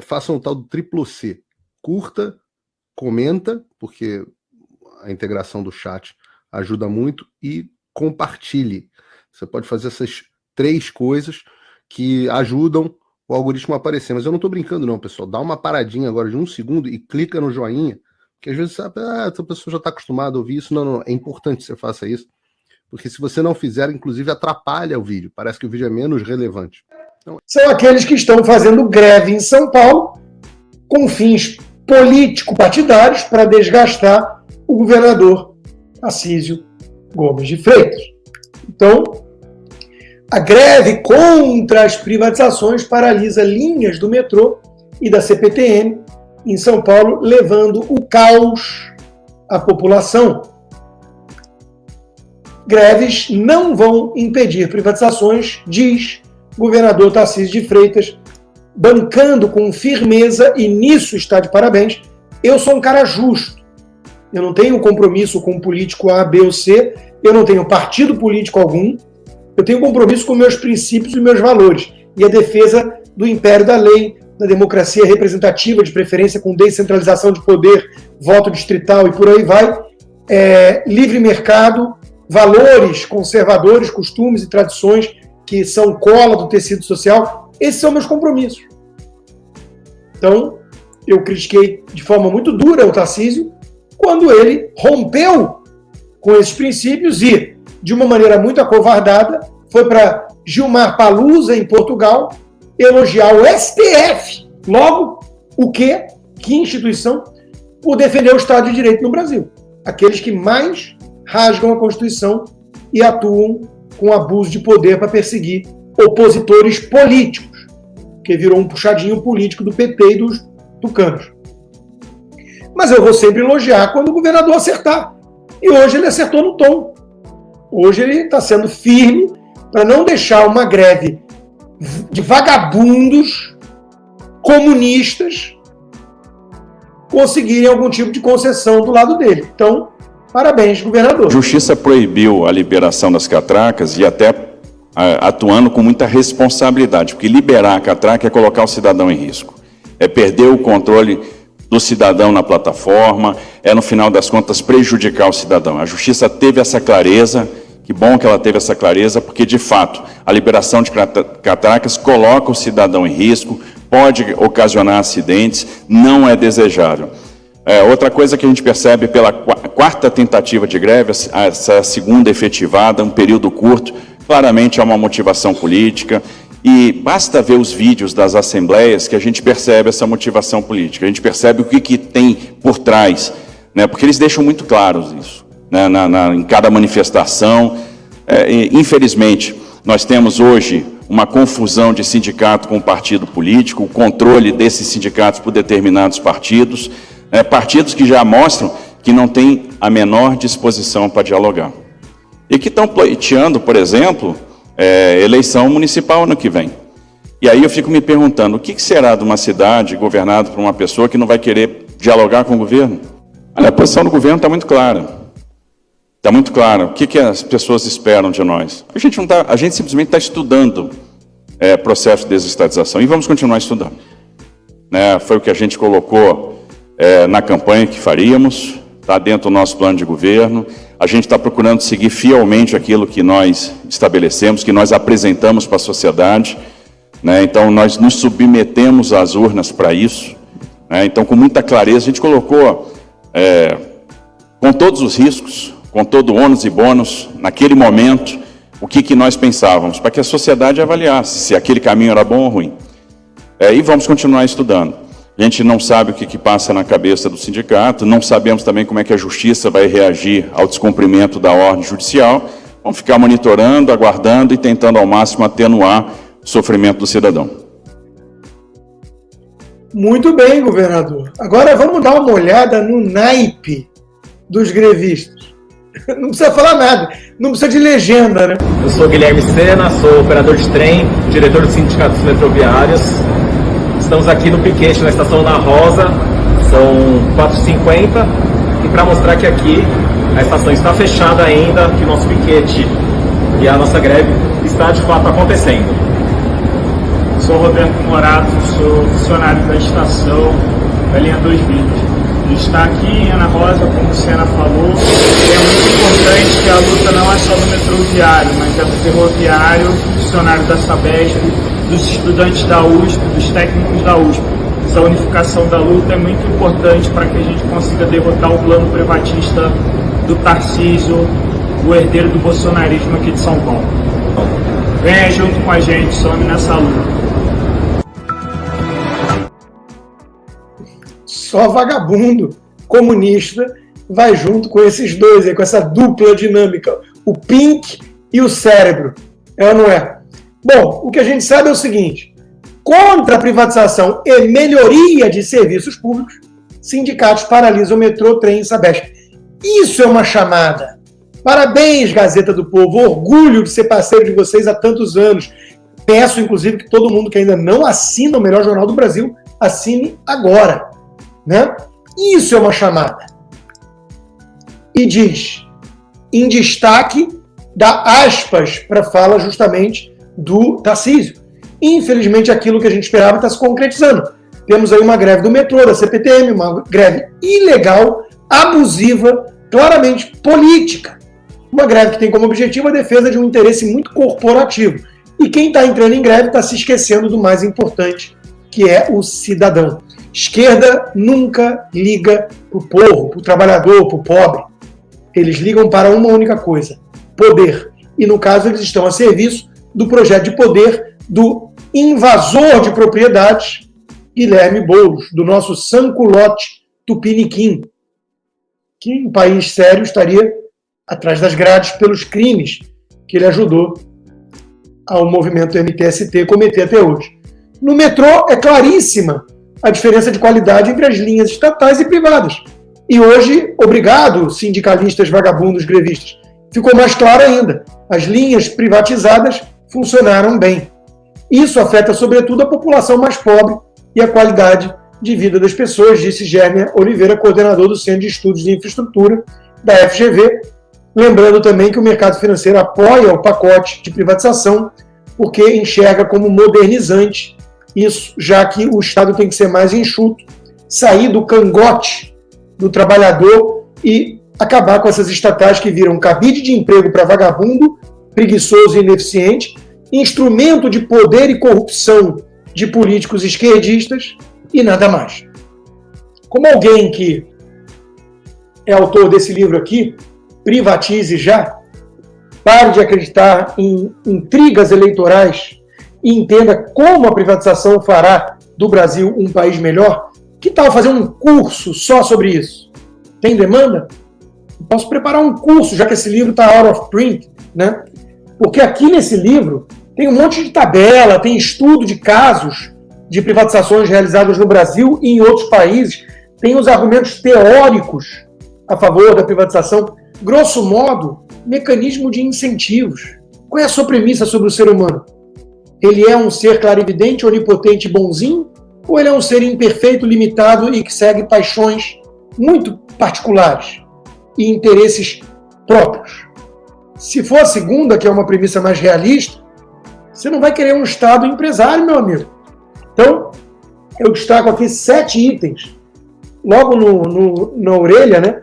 façam o tal do triplo C. Curta, comenta, porque a integração do chat ajuda muito, e compartilhe. Você pode fazer essas 3 coisas que ajudam o algoritmo a aparecer. Mas eu não estou brincando não, pessoal. Dá uma paradinha agora de 1 segundo e clica no joinha, porque às vezes essa pessoa já está acostumada a ouvir isso. Não, é importante que você faça isso, porque se você não fizer, inclusive atrapalha o vídeo. Parece que o vídeo é menos relevante. Então... São aqueles que estão fazendo greve em São Paulo com fins político-partidários para desgastar o governador Tarcísio Gomes de Freitas. Então, a greve contra as privatizações paralisa linhas do metrô e da CPTM em São Paulo, levando o caos à população. Greves não vão impedir privatizações, diz o governador Tarcísio de Freitas, bancando com firmeza, e nisso está de parabéns. Eu sou um cara justo. Eu não tenho compromisso com um político A, B ou C, eu não tenho partido político algum, eu tenho compromisso com meus princípios e meus valores, e a defesa do império da lei, da democracia representativa, de preferência com descentralização de poder, voto distrital e por aí vai, livre mercado, valores conservadores, costumes e tradições que são cola do tecido social. Esses são meus compromissos. Então, eu critiquei de forma muito dura o Tarcísio quando ele rompeu com esses princípios e, de uma maneira muito acovardada, foi para Gilmar Palusa, em Portugal, elogiar o STF. Logo, o quê? Que instituição? Por defender o Estado de Direito no Brasil. Aqueles que mais rasgam a Constituição e atuam com abuso de poder para perseguir opositores políticos, que virou um puxadinho político do PT e dos tucanos. Mas eu vou sempre elogiar quando o governador acertar. E hoje ele acertou no tom. Hoje ele está sendo firme para não deixar uma greve de vagabundos comunistas conseguirem algum tipo de concessão do lado dele. Então, parabéns, governador. A Justiça proibiu a liberação das catracas e até atuando com muita responsabilidade, porque liberar a catraca é colocar o cidadão em risco. É perder o controle do cidadão na plataforma, é, no final das contas, prejudicar o cidadão. A Justiça teve essa clareza, que bom que ela teve essa clareza, porque, de fato, a liberação de catracas coloca o cidadão em risco, pode ocasionar acidentes, não é desejável. Outra coisa que a gente percebe pela quarta tentativa de greve, essa segunda efetivada, um período curto, claramente há uma motivação política, e basta ver os vídeos das assembleias que a gente percebe essa motivação política, a gente percebe o que tem por trás, né, porque eles deixam muito claros isso, né, em cada manifestação. Infelizmente, nós temos hoje uma confusão de sindicato com partido político, o controle desses sindicatos por determinados partidos, partidos que já mostram que não têm a menor disposição para dialogar. E que estão pleiteando, por exemplo, eleição municipal ano que vem. E aí eu fico me perguntando, o que será de uma cidade governada por uma pessoa que não vai querer dialogar com o governo? Olha, a posição do governo está muito clara. Está muito clara. O que as pessoas esperam de nós? A gente simplesmente está estudando processo de desestatização e vamos continuar estudando. Foi o que a gente colocou na campanha que faríamos, está dentro do nosso plano de governo. A gente está procurando seguir fielmente aquilo que nós estabelecemos, que nós apresentamos para a sociedade, né? Então, nós nos submetemos às urnas para isso, né? Então, com muita clareza, a gente colocou, com todos os riscos, com todo o ônus e bônus, naquele momento, o que nós pensávamos, para que a sociedade avaliasse se aquele caminho era bom ou ruim. E vamos continuar estudando. A gente não sabe o que passa na cabeça do sindicato, não sabemos também como é que a Justiça vai reagir ao descumprimento da ordem judicial. Vamos ficar monitorando, aguardando e tentando ao máximo atenuar o sofrimento do cidadão. Muito bem, governador. Agora vamos dar uma olhada no naipe dos grevistas. Não precisa falar nada, não precisa de legenda, né? Eu sou Guilherme Sena, sou operador de trem, diretor do Sindicato dos Metroviários. Estamos aqui no piquete na Estação Ana Rosa, são 4h50, e para mostrar que aqui a estação está fechada ainda, que o nosso piquete e a nossa greve está de fato acontecendo. Sou Roberto Morato, sou funcionário da estação da linha 220. A gente está aqui em Ana Rosa, como o Senna falou, e é muito importante que a luta não é só do metrô viário, mas é do ferroviário, do funcionário da Sabesp, dos estudantes da USP, dos técnicos da USP. Essa unificação da luta é muito importante para que a gente consiga derrotar o plano privatista do Tarcísio, o herdeiro do bolsonarismo aqui de São Paulo. Venha junto com a gente, some nessa luta. Só vagabundo comunista vai junto com esses dois, aí, com essa dupla dinâmica, o Pink e o cérebro. É ou não é? Bom, o que a gente sabe é o seguinte: contra a privatização e melhoria de serviços públicos, sindicatos paralisam o metrô, trem e Sabesp. Isso é uma chamada. Parabéns, Gazeta do Povo. Orgulho de ser parceiro de vocês há tantos anos. Peço, inclusive, que todo mundo que ainda não assina o melhor jornal do Brasil, assine agora. Né? Isso é uma chamada. E diz, em destaque, dá aspas para a fala justamente do Tarcísio. Infelizmente, aquilo que a gente esperava está se concretizando. Temos aí uma greve do metrô, da CPTM, uma greve ilegal, abusiva, claramente política. Uma greve que tem como objetivo a defesa de um interesse muito corporativo. E quem está entrando em greve está se esquecendo do mais importante, que é o cidadão. Esquerda nunca liga para o povo, para o trabalhador, para o pobre. Eles ligam para uma única coisa: poder. E no caso eles estão a serviço do projeto de poder do invasor de propriedades, Guilherme Boulos, do nosso sanculote tupiniquim, que em país sério estaria atrás das grades pelos crimes que ele ajudou ao movimento MTST cometer até hoje. No metrô é claríssima a diferença de qualidade entre as linhas estatais e privadas. E hoje, obrigado, sindicalistas, vagabundos, grevistas, ficou mais claro ainda. As linhas privatizadas funcionaram bem. Isso afeta, sobretudo, a população mais pobre e a qualidade de vida das pessoas, disse Gérmia Oliveira, coordenador do Centro de Estudos de Infraestrutura da FGV. Lembrando também que o mercado financeiro apoia o pacote de privatização porque enxerga como modernizante isso, já que o Estado tem que ser mais enxuto, sair do cangote do trabalhador e acabar com essas estatais que viram cabide de emprego para vagabundo, preguiçoso e ineficiente, instrumento de poder e corrupção de políticos esquerdistas e nada mais. Como alguém que é autor desse livro aqui, privatize já, pare de acreditar em intrigas eleitorais e entenda como a privatização fará do Brasil um país melhor. Que tal fazer um curso só sobre isso? Tem demanda? Posso preparar um curso, já que esse livro está out of print, né? Porque aqui nesse livro tem um monte de tabela, tem estudo de casos de privatizações realizadas no Brasil e em outros países, tem os argumentos teóricos a favor da privatização. Grosso modo, mecanismo de incentivos. Qual é a sua premissa sobre o ser humano? Ele é um ser clarividente, onipotente, bonzinho? Ou ele é um ser imperfeito, limitado e que segue paixões muito particulares e interesses próprios? Se for a segunda, que é uma premissa mais realista, você não vai querer um Estado empresário, meu amigo. Então, eu destaco aqui 7 itens, logo na orelha, né?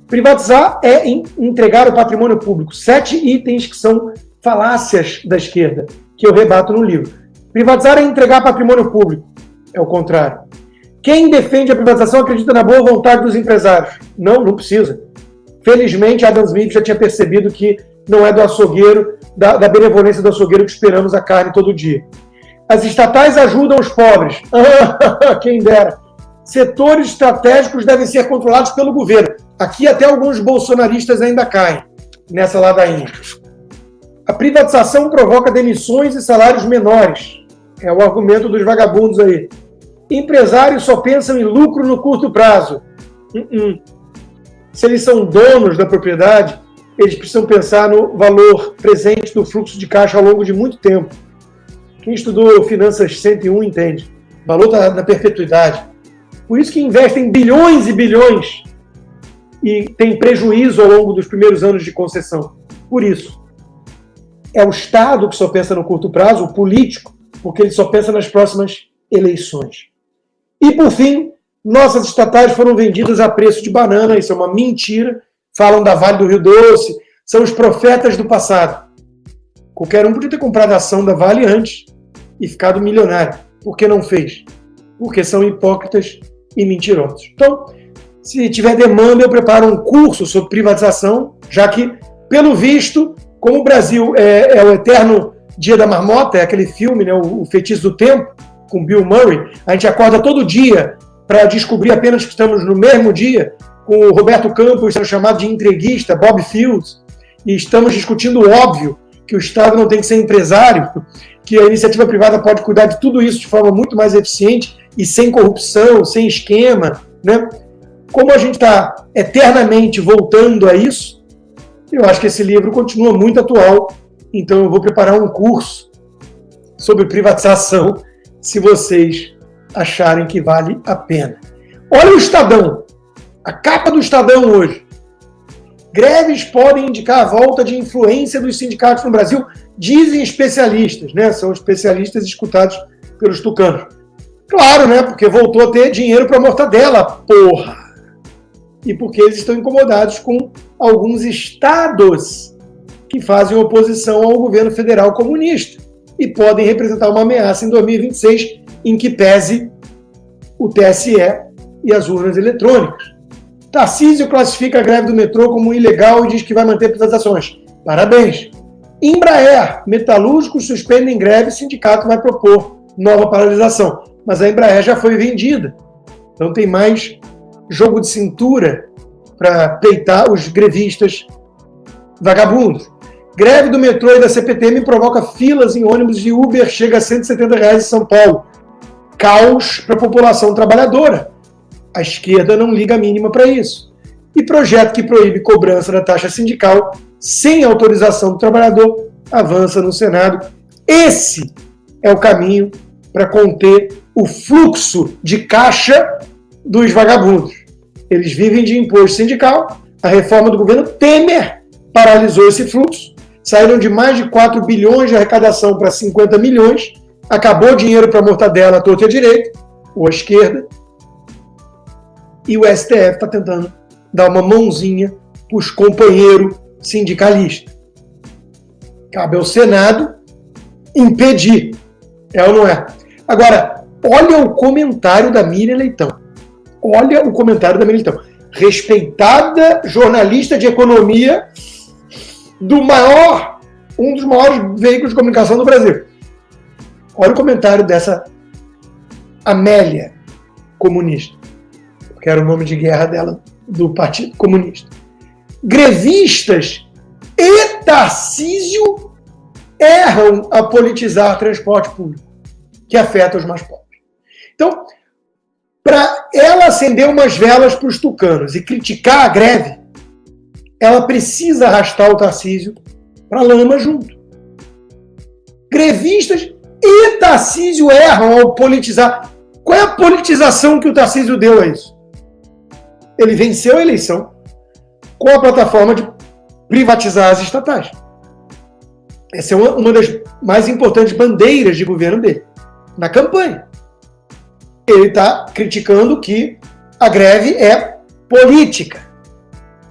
Privatizar é entregar o patrimônio público. 7 itens que são falácias da esquerda, que eu rebato no livro. Privatizar é entregar patrimônio público. É o contrário. Quem defende a privatização acredita na boa vontade dos empresários. Não precisa. Felizmente, Adam Smith já tinha percebido que não é do açougueiro, da benevolência do açougueiro que esperamos a carne todo dia. As estatais ajudam os pobres. Quem dera. Setores estratégicos devem ser controlados pelo governo. Aqui até alguns bolsonaristas ainda caem nessa ladainha. A privatização provoca demissões e salários menores. É o argumento dos vagabundos aí. Empresários só pensam em lucro no curto prazo. Se eles são donos da propriedade, eles precisam pensar no valor presente do fluxo de caixa ao longo de muito tempo. Quem estudou Finanças 101 entende. O valor está na perpetuidade. Por isso que investem bilhões e bilhões e tem prejuízo ao longo dos primeiros anos de concessão. Por isso. É o Estado que só pensa no curto prazo, o político, porque ele só pensa nas próximas eleições. E, por fim, nossas estatais foram vendidas a preço de banana, isso é uma mentira. Falam da Vale do Rio Doce, são os profetas do passado. Qualquer um podia ter comprado a ação da Vale antes e ficado milionário. Por que não fez? Porque são hipócritas e mentirosos. Então, se tiver demanda, eu preparo um curso sobre privatização, já que, pelo visto, como o Brasil é o eterno dia da marmota, é aquele filme, né, o Feitiço do Tempo, com Bill Murray, a gente acorda todo dia para descobrir apenas que estamos no mesmo dia, com o Roberto Campos sendo chamado de entreguista, Bob Fields, e estamos discutindo o óbvio, que o Estado não tem que ser empresário, que a iniciativa privada pode cuidar de tudo isso de forma muito mais eficiente e sem corrupção, sem esquema, né? Como a gente está eternamente voltando a isso, eu acho que esse livro continua muito atual, então eu vou preparar um curso sobre privatização, se vocês acharem que vale a pena. Olha o Estadão, a capa do Estadão hoje. Greves podem indicar a volta de influência dos sindicatos no Brasil, dizem especialistas, né? São especialistas escutados pelos tucanos. Claro, né? Porque voltou a ter dinheiro para mortadela, porra! E porque eles estão incomodados com alguns estados que fazem oposição ao governo federal comunista e podem representar uma ameaça em 2026, em que pese o TSE e as urnas eletrônicas. Tarcísio classifica a greve do metrô como ilegal e diz que vai manter privatizações. Parabéns! Embraer, metalúrgicos suspendem greve, sindicato vai propor nova paralisação. Mas a Embraer já foi vendida. Então tem mais jogo de cintura para peitar os grevistas vagabundos. Greve do metrô e da CPTM provoca filas em ônibus de Uber, chega a R$170 em São Paulo. Caos para a população trabalhadora. A esquerda não liga a mínima para isso. E projeto que proíbe cobrança da taxa sindical sem autorização do trabalhador avança no Senado. Esse é o caminho para conter o fluxo de caixa dos vagabundos. Eles vivem de imposto sindical. A reforma do governo Temer paralisou esse fluxo. Saíram de mais de 4 bilhões de arrecadação para 50 milhões. Acabou o dinheiro para mortadela à torta e à direita, ou à esquerda. E o STF está tentando dar uma mãozinha para os companheiros sindicalistas. Cabe ao Senado impedir. É ou não é? Agora, olha o comentário da Miriam Leitão. Olha o comentário da Miriam Leitão. Respeitada jornalista de economia um dos maiores veículos de comunicação do Brasil. Olha o comentário dessa Amélia comunista, que era o nome de guerra dela, do Partido Comunista. Grevistas e Tarcísio erram a politizar transporte público, que afeta os mais pobres. Então, para ela acender umas velas para os tucanos e criticar a greve, ela precisa arrastar o Tarcísio para a lama junto. Grevistas e Tarcísio erram ao politizar. Qual é a politização que o Tarcísio deu a isso? Ele venceu a eleição com a plataforma de privatizar as estatais. Essa é uma das mais importantes bandeiras de governo dele, na campanha. Ele está criticando que a greve é política.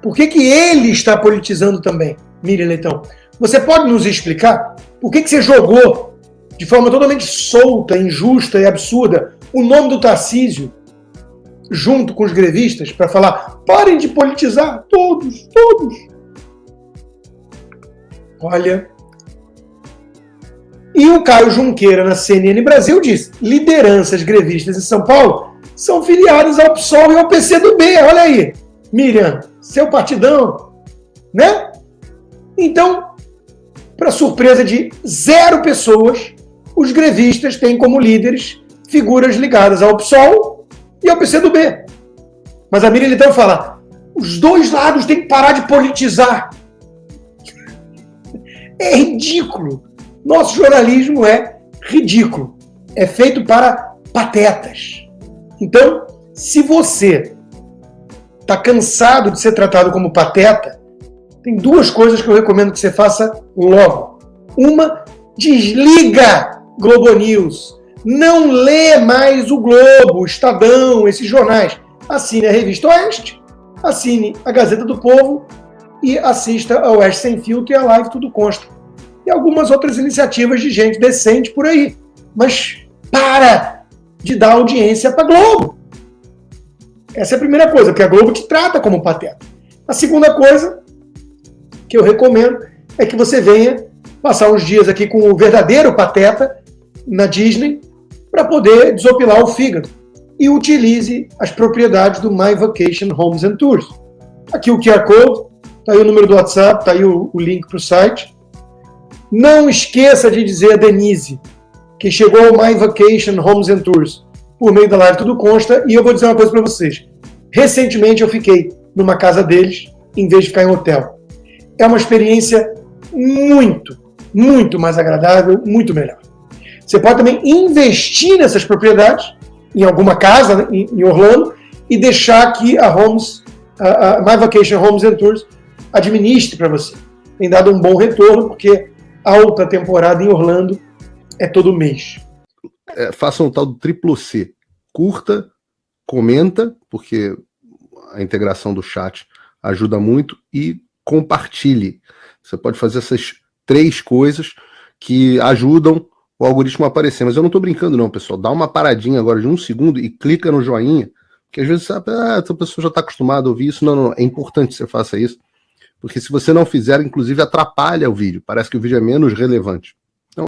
Por que ele está politizando também, Miriam Leitão? Você pode nos explicar por que você jogou de forma totalmente solta, injusta e absurda o nome do Tarcísio junto com os grevistas para falar: parem de politizar, todos. Olha. E o Caio Junqueira, na CNN Brasil, diz: lideranças grevistas em São Paulo são filiadas ao PSOL e ao PCdoB. Olha aí, Miriam, seu partidão, né? Então, para surpresa de 0 pessoas, os grevistas têm como líderes figuras ligadas ao PSOL e ao PCdoB. Mas a Miriam então fala: os dois lados têm que parar de politizar. É ridículo. Nosso jornalismo é ridículo. É feito para patetas. Então, se você está cansado de ser tratado como pateta, tem 2 coisas que eu recomendo que você faça logo. Uma, desliga Globo News, não lê mais o Globo, o Estadão, esses jornais. Assine a Revista Oeste, assine a Gazeta do Povo e assista a Oeste Sem Filtro e a Live Tudo Consta. E algumas outras iniciativas de gente decente por aí. Mas para de dar audiência para a Globo. Essa é a primeira coisa, porque a Globo te trata como pateta. A segunda coisa que eu recomendo é que você venha passar uns dias aqui com o verdadeiro pateta na Disney para poder desopilar o fígado e utilize as propriedades do My Vacation Homes and Tours. Aqui o QR Code, está aí o número do WhatsApp, está aí o link para o site. Não esqueça de dizer a Denise que chegou ao My Vacation Homes and Tours por meio da Live Tudo Consta, e eu vou dizer uma coisa para vocês. Recentemente eu fiquei numa casa deles em vez de ficar em hotel. É uma experiência muito, muito mais agradável, muito melhor. Você pode também investir nessas propriedades, em alguma casa, né, em Orlando, e deixar que a My Vacation Homes and Tours administre para você. Tem dado um bom retorno, porque a alta temporada em Orlando é todo mês. Faça um tal do triplo C. Curta, comenta, porque a integração do chat ajuda muito, e compartilhe. Você pode fazer essas 3 coisas que ajudam o algoritmo a aparecer. Mas eu não estou brincando não, pessoal. Dá uma paradinha agora de 1 segundo e clica no joinha, porque às vezes sabe, essa pessoa já está acostumada a ouvir isso. Não, é importante que você faça isso, porque se você não fizer, inclusive atrapalha o vídeo. Parece que o vídeo é menos relevante.